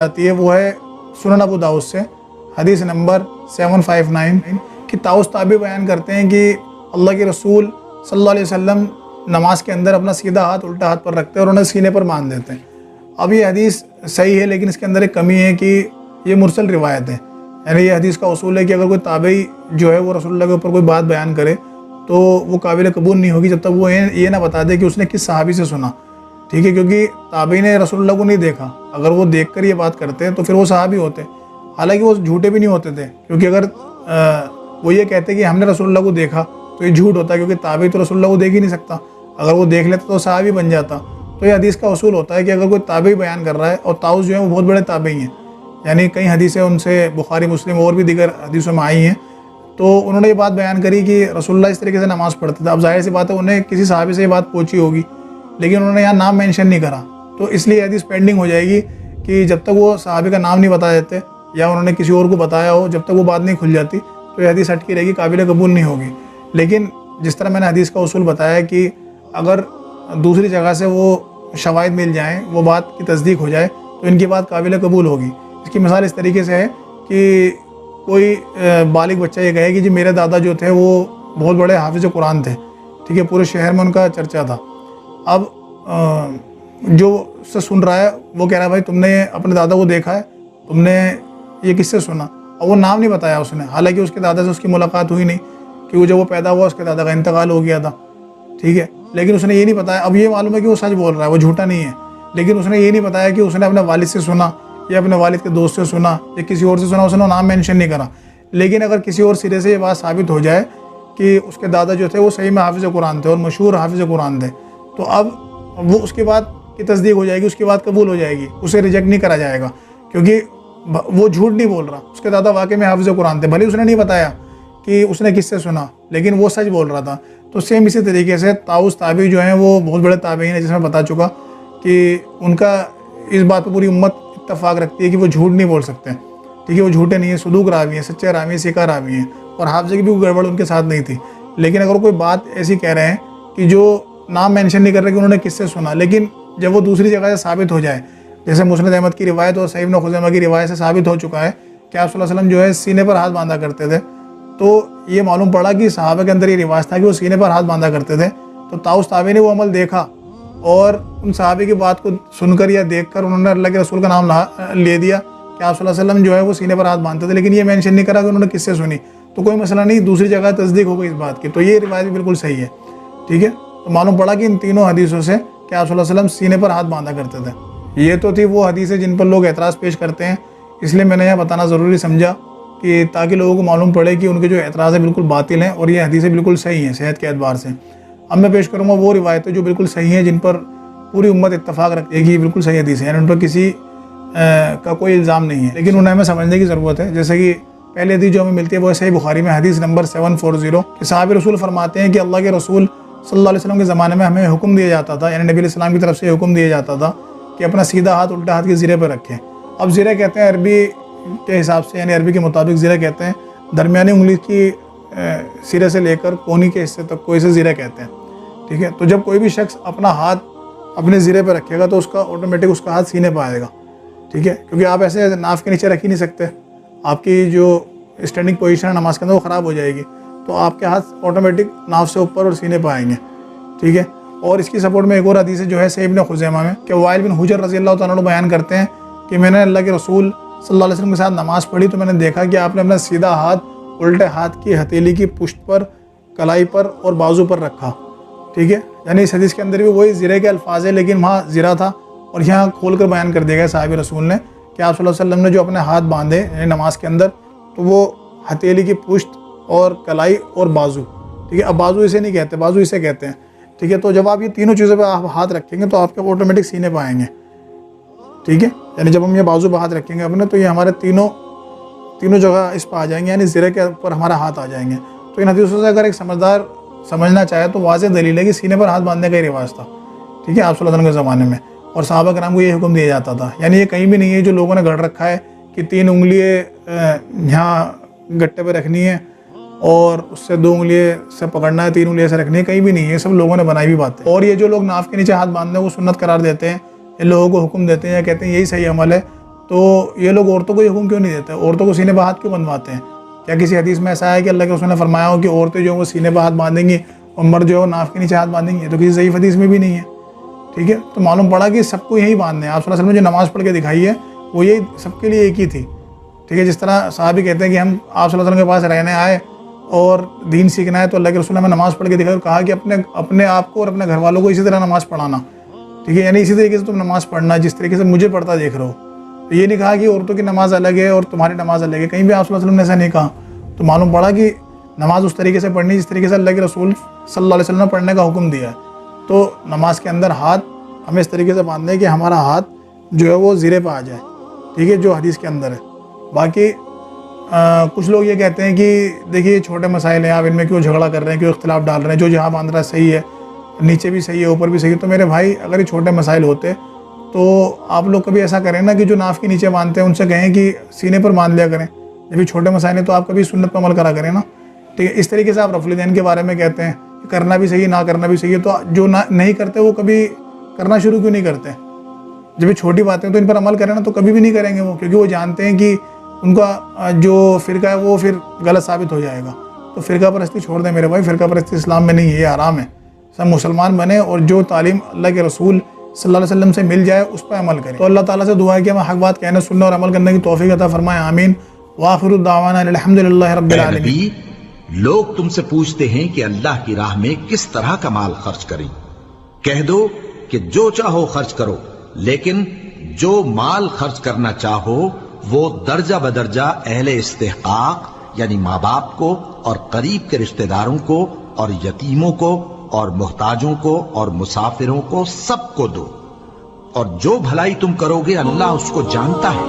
آتی ہے وہ ہے سنن ابو داؤد سے حدیث نمبر 759 کہ طاؤس تابعی بیان کرتے ہیں کہ اللہ کے رسول صلی اللہ علیہ وسلم نماز کے اندر اپنا سیدھا ہاتھ الٹا ہاتھ پر رکھتے ہیں اور انہیں سینے پر باندھ دیتے ہیں۔ اب یہ حدیث صحیح ہے لیکن اس کے اندر ایک کمی ہے کہ یہ مرسل روایت ہے، یعنی یہ حدیث کا اصول ہے کہ اگر کوئی تابعی جو ہے وہ رسول اللہ کے اوپر کوئی بات بیان کرے تو وہ قابل قبول نہیں ہوگی جب تک وہ یہ نہ بتا دے کہ اس نے کس صحابی سے سنا، ٹھیک ہے، کیونکہ تابعی نے رسول اللہ کو نہیں دیکھا، اگر وہ دیکھ کر یہ بات کرتے تو پھر وہ صحابی ہوتے، حالانکہ وہ جھوٹے بھی نہیں ہوتے تھے، کیونکہ اگر وہ یہ کہتے کہ ہم نے رسول اللہ کو دیکھا تو یہ جھوٹ ہوتا ہے، کیونکہ تابعی تو رسول اللہ کو دیکھ ہی نہیں سکتا، اگر وہ دیکھ لیتا تو صحابی بن جاتا۔ تو یہ حدیث کا اصول ہوتا ہے کہ اگر کوئی تابعی بیان کر رہا ہے، اور طاؤس جو ہیں وہ بہت بڑے تابعی ہیں، یعنی کئی حدیثیں ان سے بخاری مسلم اور بھی دیگر حدیثوں میں آئی ہیں، تو انہوں نے یہ بات بیان کری کہ رسول اللہ اس طریقے سے نماز پڑھتے تھے۔ اب ظاہر سی بات ہے انہیں کسی صحابی سے یہ بات پہنچی ہوگی، لیکن انہوں نے یہاں نام مینشن نہیں کرا، تو اس لیے حدیث پینڈنگ ہو جائے گی کہ جب تک وہ صحابی کا نام نہیں بتا دیتے یا انہوں نے کسی اور کو بتایا ہو، جب تک وہ بات نہیں کھل جاتی تو یہ حدیث ہٹکی رہے گی، قابل قبول نہیں ہوگی۔ لیکن جس طرح میں نے حدیث کا اصول بتایا کہ اگر دوسری جگہ سے وہ شواہد مل جائیں، وہ بات کی تصدیق ہو جائے تو ان کی بات قابل قبول ہوگی۔ اس کی مثال اس طریقے سے ہے کہ کوئی بالغ بچہ یہ کہے کہ جی میرے دادا جو تھے وہ بہت بڑے حافظ قرآن تھے، ٹھیک ہے، پورے شہر میں ان کا چرچا تھا۔ اب جو اس سے سن رہا ہے وہ کہہ رہا ہے بھائی تم نے اپنے دادا کو دیکھا ہے، تم نے یہ کس سے سنا؟ اور وہ نام نہیں بتایا اس نے، حالانکہ اس کے دادا سے اس کی ملاقات ہوئی نہیں، کیونکہ جب وہ پیدا ہوا اس کے دادا کا انتقال ہو گیا تھا، ٹھیک ہے، لیکن اس نے یہ نہیں بتایا۔ اب یہ معلوم ہے کہ وہ سچ بول رہا ہے، وہ جھوٹا نہیں ہے، لیکن اس نے یہ نہیں بتایا کہ اس نے اپنے والد سے سنا یا اپنے والد کے دوست سے سنا یا کسی اور سے سنا، اس نے نام مینشن نہیں کرا۔ لیکن اگر کسی اور سرے سے یہ بات ثابت ہو جائے کہ اس کے دادا جو تھے وہ صحیح میں حافظ قرآن تھے اور مشہور حافظ قرآن تھے، تو اب وہ اس کی بات کی تصدیق ہو جائے گی، اس کی بات قبول ہو جائے گی، اسے ریجیکٹ نہیں کرا جائے گا، کیونکہ وہ جھوٹ نہیں بول رہا، اس کے دادا واقعی میں حافظ قرآن تھے، بھلے اس نے نہیں بتایا کہ اس نے کس سے سنا، لیکن وہ سچ بول رہا تھا۔ تو سیم اسی طریقے سے طاؤس تابعی جو ہیں وہ بہت بڑے تابعین ہیں، جس میں بتا چکا کہ ان کا اس بات پہ پوری امت اتفاق رکھتی ہے کہ وہ جھوٹ نہیں بول سکتے، ٹھیک ہے، وہ جھوٹے نہیں ہیں، صدوق راوی ہیں، سچے راوی ہیں، سیکھا راوی ہیں، اور حافظے کی بھی کوئی گڑبڑ ان کے ساتھ نہیں تھی۔ لیکن اگر کوئی بات ایسی کہہ رہے ہیں کہ جو نام مینشن نہیں کر رہے کہ انہوں نے کس سے سنا، لیکن جب وہ دوسری جگہ سے ثابت ہو جائے، جیسے مسند احمد کی روایت اور صحیح ابن خزیمہ کی روایت سے ثابت ہو چکا ہے کہ آپ صلی اللہ علیہ وسلم جو ہے سینے پر ہاتھ باندھا کرتے تھے، تو یہ معلوم پڑا کہ صحابہ کے اندر یہ رواج تھا کہ وہ سینے پر ہاتھ باندھا کرتے تھے، تو طاؤس تابعی نے وہ عمل دیکھا اور ان صحابی کی بات کو سن کر یا دیکھ کر انہوں نے اللہ کے رسول کا نام لے دیا کہ آپ صلی اللہ علیہ وسلم جو ہے وہ سینے پر ہاتھ باندھتے تھے، لیکن یہ مینشن نہیں کرا کہ انہوں نے کس سے سنی، تو کوئی مسئلہ نہیں، دوسری جگہ تصدیق ہو گئی اس بات کی، تو یہ روایت بھی بالکل صحیح ہے، ٹھیک ہے۔ تو معلوم پڑا کہ ان تینوں حدیثوں سے کہ آپ صلی اللہ علیہ وسلم سینے پر ہاتھ باندھا کرتے تھے۔ یہ تو تھی وہ حدیثیں جن پر لوگ اعتراض پیش کرتے ہیں، اس لیے میں نے یہ بتانا ضروری سمجھا کہ تاکہ لوگوں کو معلوم پڑے کہ ان کے جو اعتراض ہیں بالکل باطل ہیں اور یہ حدیثیں بالکل صحیح ہیں صحت کے اعتبار سے۔ اب میں پیش کروں گا وہ روایتیں جو بالکل صحیح ہیں، جن پر پوری امت اتفاق رکھتی ہے کہ یہ بالکل صحیح حدیث ہے، یعنی ان پر کسی کا کوئی الزام نہیں ہے، لیکن انہیں ہمیں سمجھنے کی ضرورت ہے۔ جیسے کہ پہلی حدیث جو ہمیں ملتی ہے وہ صحیح بخاری میں حدیث نمبر 740 کہ صحابہ رسول فرماتے ہیں کہ اللہ کے رسول صلی اللہ علیہ وسلم کے زمانے میں ہمیں حکم دیا جاتا تھا، یعنی نبی علیہ السلام کی طرف سے حکم دیا جاتا تھا کہ اپنا سیدھا ہاتھ الٹا ہاتھ کے زیرے پہ رکھیں۔ اب زیرہ کہتے ہیں عربی کے حساب سے، یعنی عربی کے مطابق زیرہ کہتے ہیں درمیانی انگلی کی سرے سے لے کر کونی کے حصے تک کو اسے زیرہ کہتے ہیں، ٹھیک ہے۔ تو جب کوئی بھی شخص اپنا ہاتھ اپنے زیرے پہ رکھے گا تو اس کا آٹومیٹک اس کا ہاتھ سینے پہ آئے گا، ٹھیک ہے، کیونکہ آپ ایسے ناف کے نیچے رکھ ہی نہیں سکتے، آپ کی جو اسٹینڈنگ پوزیشن ہے نماز کے اندر وہ خراب ہو جائے گی، تو آپ کے ہاتھ آٹومیٹک ناف سے اوپر اور سینے پہ آئیں گے، ٹھیک ہے۔ اور اس کی سپورٹ میں ایک اور حدیث جو ہے صحیح ابن خزیمہ میں کہ وائل بن حجر رضی اللہ تعالیٰ عنہ بیان کرتے ہیں کہ میں نے اللہ کے رسول صلی اللہ علیہ وسلم کے ساتھ نماز پڑھی تو میں نے دیکھا کہ آپ نے اپنا سیدھا ہاتھ الٹے ہاتھ کی ہتھیلی کی پشت پر، کلائی پر اور بازو پر رکھا، ٹھیک ہے، یعنی اس حدیث کے اندر بھی وہی زرے کے الفاظ ہیں، لیکن وہاں زرہ تھا اور یہاں کھول کر بیان کر دیا گیا صحابی رسول نے کہ آپ صلی اللہ علیہ وسلم نے جو اپنے ہاتھ باندھے یعنی نماز کے اندر تو وہ ہتھیلی کی پشت اور کلائی اور بازو، ٹھیک ہے۔ اب بازو اسے نہیں کہتے، بازو اسے کہتے ہیں، ٹھیک ہے۔ تو جب آپ یہ تینوں چیزوں پہ آپ ہاتھ رکھیں گے تو آپ کے آٹومیٹک سینے پہ آئیں گے، ٹھیک ہے، یعنی جب ہم یہ بازو پہ ہاتھ رکھیں گے اپنے تو یہ ہمارے تینوں جگہ اس پہ آ جائیں گے، یعنی زرے کے اوپر ہمارا ہاتھ آ جائیں گے۔ تو ان حدیثوں سے اگر ایک سمجھدار سمجھنا چاہے تو واضح دلیل ہے کہ سینے پر ہاتھ باندھنے کا ہی رواج تھا، ٹھیک ہے، آپ صلی اللہ علیہ وسلم کے زمانے میں، اور صحابہ کرام کو یہ حکم دیا جاتا تھا۔ یعنی یہ کہیں بھی نہیں ہے جو لوگوں نے گھڑ رکھا ہے کہ 3 انگلیاں یہاں گٹے پہ رکھنی ہے اور اس سے 2 انگلیاں سے پکڑنا ہے، 3 انگلیاں سے رکھنی ہے، کہیں بھی نہیں ہے، یہ سب لوگوں نے بنائی بھی بات ہے۔ اور یہ جو لوگ ناف کے نیچے ہاتھ باندھنے کو سنت قرار دیتے ہیں، ان لوگوں کو حکم دیتے ہیں یا کہتے ہیں یہی صحیح عمل ہے، تو یہ لوگ عورتوں کو یہ حکم کیوں نہیں دیتے؟ عورتوں کو سینے پہ ہاتھ کیوں بندھواتے ہیں؟ کیا کسی حدیث میں ایسا ہے کہ اللہ کے رسول نے فرمایا ہو کہ عورتیں جو ہیں وہ سینے پہ ہاتھ باندھیں گی اور مرد جو ہے وہ ناف کے نیچے ہاتھ باندھیں گے؟ تو کسی صحیح حدیث میں بھی نہیں ہے. ٹھیک ہے، تو معلوم پڑا کہ سب کو یہی باندھنا ہے. آپ صلی اللہ علیہ وسلم نے جو نماز پڑھ کے دکھائی ہے وہ یہی سب کے لیے ایک ہی تھی. ٹھیک ہے، جس طرح صحابی کہتے ہیں کہ ہم آپ صلی اللہ علیہ وسلم کے پاس رہنے آئے اور دین سیکھنا ہے، تو اللہ کے رسول نے ہمیں نماز پڑھ کے دکھائی اور کہا کہ اپنے آپ کو اور اپنے گھر والوں کو اسی طرح نماز پڑھانا. ٹھیک ہے، یعنی اسی طریقے سے تم نماز پڑھنا جس طریقے سے مجھے پڑھتا دیکھ رہے ہو. تو یہ نہیں کہا کہ عورتوں کی نماز الگ ہے اور تمہاری نماز الگ ہے، کہیں بھی آپ صلی اللہ علیہ وسلم نے ایسا نہیں کہا. تو معلوم پڑا کہ نماز اس طریقے سے پڑھنی جس طریقے سے اللہ کے رسول صلی اللہ علیہ وسلم نے پڑھنے کا حکم دیا ہے. تو نماز کے اندر ہاتھ ہمیں اس طریقے سے باندھنے کہ ہمارا ہاتھ جو ہے وہ زیرے پہ آ جائے. ٹھیک ہے، جو حدیث کے اندر ہے. باقی کچھ لوگ یہ کہتے ہیں کہ دیکھیے چھوٹے مسائل ہیں، آپ ان میں کیوں جھگڑا کر رہے ہیں، کیوں اختلاف ڈال رہے ہیں، جو جہاں باندھ رہا ہے صحیح ہے، نیچے بھی صحیح ہے اوپر بھی صحیح ہے. تو میرے بھائی اگر یہ چھوٹے مسائل ہوتے تو آپ لوگ کبھی ایسا کریں نا کہ جو ناف کے نیچے باندھتے ہیں ان سے کہیں کہ سینے پر باندھ لیا کریں. جب یہ چھوٹے مسائل ہیں تو آپ کبھی سنت پر عمل کرا کریں نا. ٹھیک ہے، اس طریقے سے آپ رفع الیدین کے بارے میں کہتے ہیں کہ کرنا بھی صحیح نہ کرنا بھی صحیح ہے. تو جو نہیں کرتے وہ کبھی کرنا شروع کیوں نہیں کرتے؟ جب یہ چھوٹی باتیں تو ان پر عمل کریں نا تو کبھی بھی نہیں کریں گے وہ، کیونکہ وہ جانتے ہیں کہ ان کا جو فرقہ ہے وہ پھر غلط ثابت ہو جائے گا. تو فرقہ پرستی چھوڑ دیں میرے بھائی، فرقہ پرستی اسلام میں نہیں ہے، یہ حرام ہے. سب مسلمان بنے اور جو تعلیم اللہ کے رسول صلی اللہ علیہ وسلم سے مل جائے اس پہ عمل کریں. تو اللہ تعالیٰ سے دعا ہے کہ ہمیں حق بات کہنے سننے اور عمل کرنے کی توفیق عطا فرمائے. آمین. وآخر الدعوانا الحمدللہ رب العالمین. لوگ تم سے پوچھتے ہیں کہ اللہ کی راہ میں کس طرح کا مال خرچ کریں. کہہ دو کہ جو چاہو خرچ کرو، لیکن جو مال خرچ کرنا چاہو وہ درجہ بدرجہ اہل استحقاق یعنی ماں باپ کو اور قریب کے رشتہ داروں کو اور یتیموں کو اور محتاجوں کو اور مسافروں کو سب کو دو، اور جو بھلائی تم کرو گے اللہ اس کو جانتا ہے.